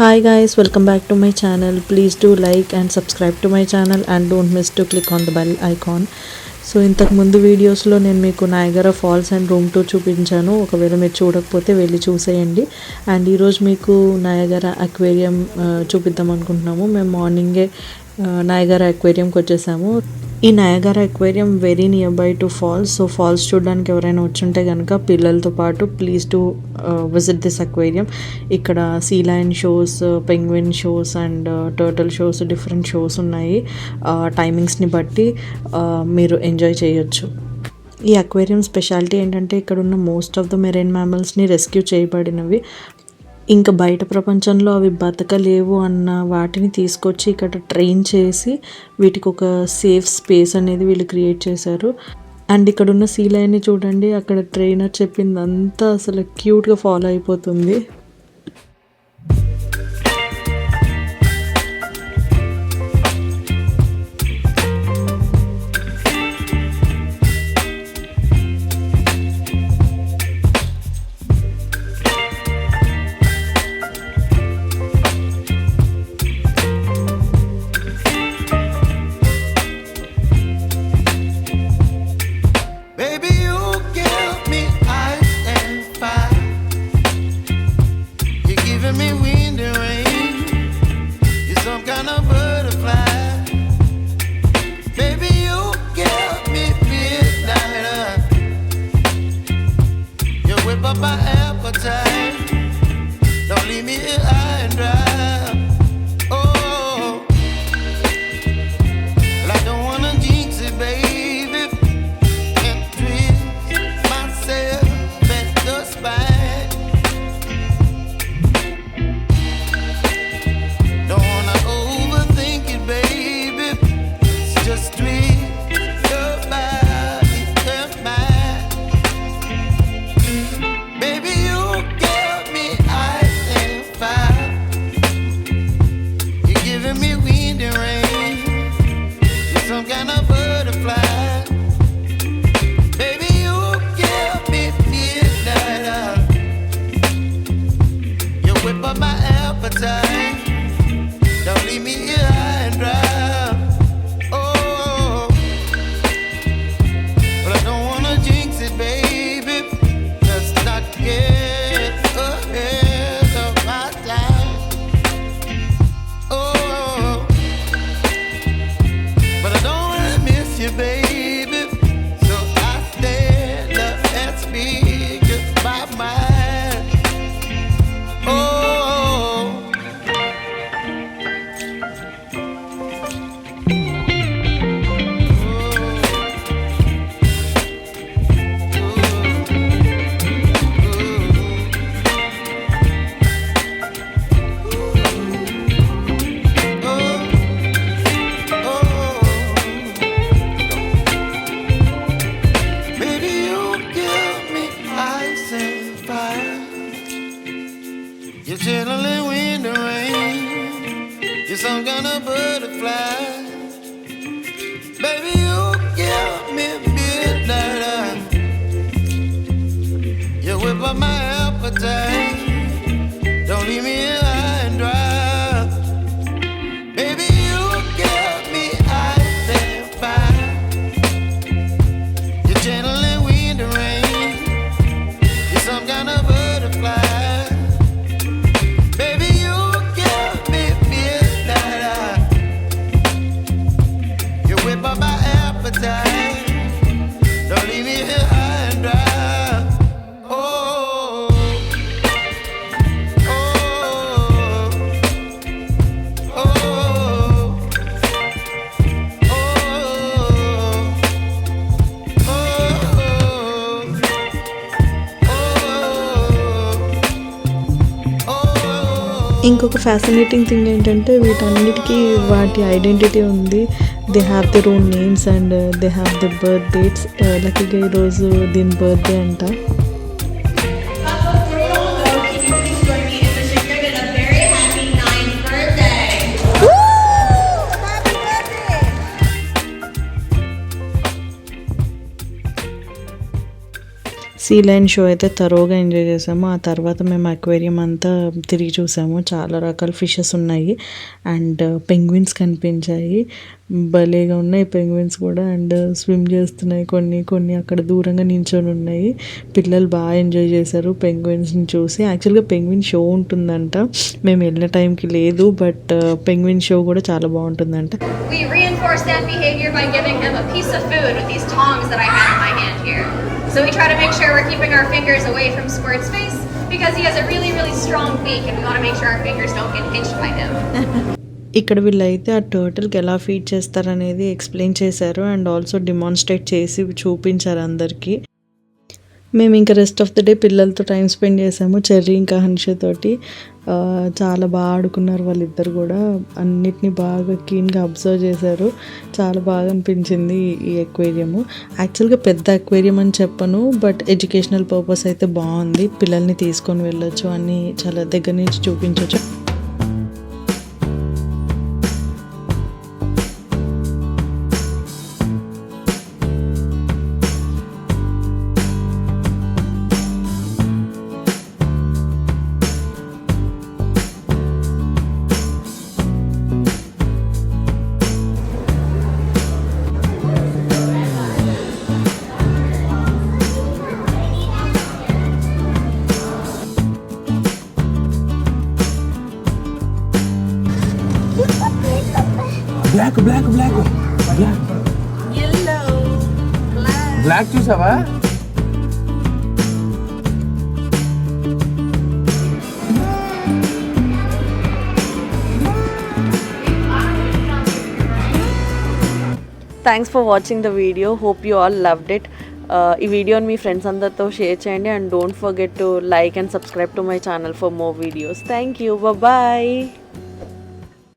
Hi guys, welcome back to my channel. Please do like and subscribe to my channel and don't miss to click on the bell icon. So ఇంతకు ముందు వీడియోస్లో నేను మీకు Niagara Falls and room tour చూపించాను. ఒకవేళ మీరు చూడకపోతే వెళ్ళి చూసేయండి. అండ్ ఈరోజు మీకు నయాగరా అక్వేరియం చూపిద్దాం అనుకుంటున్నాము. మేము మార్నింగే నయాగరా అక్వేరియంకి వచ్చేసాము. ఈ Niagara aquarium very near by to falls. So falls చూడడానికి ఎవరైనా వచ్చుంటే కనుక పిల్లలతో పాటు please to visit this aquarium. ఇక్కడ sea lion shows, penguin shows and turtle shows, different shows ఉన్నాయి. టైమింగ్స్ని బట్టి మీరు ఎంజాయ్ చేయొచ్చు. ఈ అక్వేరియం స్పెషాలిటీ ఏంటంటే ఇక్కడ ఉన్న మోస్ట్ ఆఫ్ ద మెరైన్ మ్యామల్స్ని రెస్క్యూ చేయబడినవి. ఇంకా బయట ప్రపంచంలో అవి బతకలేవు అన్న వాటిని తీసుకొచ్చి ఇక్కడ ట్రైన్ చేసి వీటికి ఒక సేఫ్ స్పేస్ అనేది వీళ్ళు క్రియేట్ చేశారు. అండ్ ఇక్కడ ఉన్న సీ లయన్ని చూడండి, అక్కడ ట్రైనర్ చెప్పిందంతా అసలు క్యూట్గా ఫాలో అయిపోతుంది. You're chilling when the rain. You're some kind of butterfly. Baby, you give me midnight. You whip up my appetite. Don't leave me high and dry. Baby, you give me ice and fire. You're channeling wind and rain. You're some kind of butterfly. Don't leave me here high and dry. Oh, oh, oh, ఇంకొక fascinating thing ఏంటంటే వీటన్నిటికీ వాటి identity ఉంది. They have their own names and they have the birth dates. లక్కీగా ఈరోజు దీని birthday అంట. See line show అయితే తరోగా ఎంజాయ్ చేసాము. ఆ తర్వాత మేము అక్వేరియం అంతా తిరిగి చూసాము. చాలా రకాల ఫిషెస్ ఉన్నాయి అండ్ పెంగ్విన్స్ కనిపించాయి. భలేగా ఉన్నాయి పెంగ్విన్స్ కూడా అండ్ స్విమ్ చేస్తున్నాయి. కొన్ని అక్కడ దూరంగా నించొని ఉన్నాయి. పిల్లలు బాగా ఎంజాయ్ చేశారు పెంగ్విన్స్ని చూసి. యాక్చువల్గా పెంగ్విన్ షో ఉంటుందంట, మేము వెళ్ళిన టైంకి లేదు, బట్ పెంగ్విన్ షో కూడా చాలా బాగుంటుందంట. We reinforce that behavior by giving him a piece of food with these tongs that I have in my hand here. So we try to make sure we're keeping our fingers away from Squirt's face because he has a really, really strong beak and we want to make sure our fingers don't get pinched by him. ఇక్కడ వీళ్ళైతే ఆ టర్టిల్కి ఎలా feed చేస్తారనేది explain చేశారు and also demonstrate చేసి చూపించారు అందరికీ. మేము ఇంకా రెస్ట్ ఆఫ్ ద డే పిల్లలతో టైం స్పెండ్ చేసాము. చెర్రీ ఇంకా హన్షతోటి చాలా బాగా ఆడుకున్నారు వాళ్ళిద్దరు కూడా. అన్నిటినీ బాగా క్లీన్గా అబ్జర్వ్ చేశారు. చాలా బాగా అనిపించింది ఈ అక్వేరియము. యాక్చువల్గా పెద్ద అక్వేరియం అని చెప్పను, బట్ ఎడ్యుకేషనల్ పర్పస్ అయితే బాగుంది. పిల్లల్ని తీసుకొని వెళ్ళొచ్చు, అన్నీ చాలా దగ్గర నుంచి చూపించవచ్చు. బ్లాక్ చూసావా? Thanks for watching the video. Hope you all loved it. ఈ వీడియోని మీ ఫ్రెండ్స్ అందరితో షేర్ చేయండి and don't forget to like and subscribe to my channel for more videos. Thank you. Bye.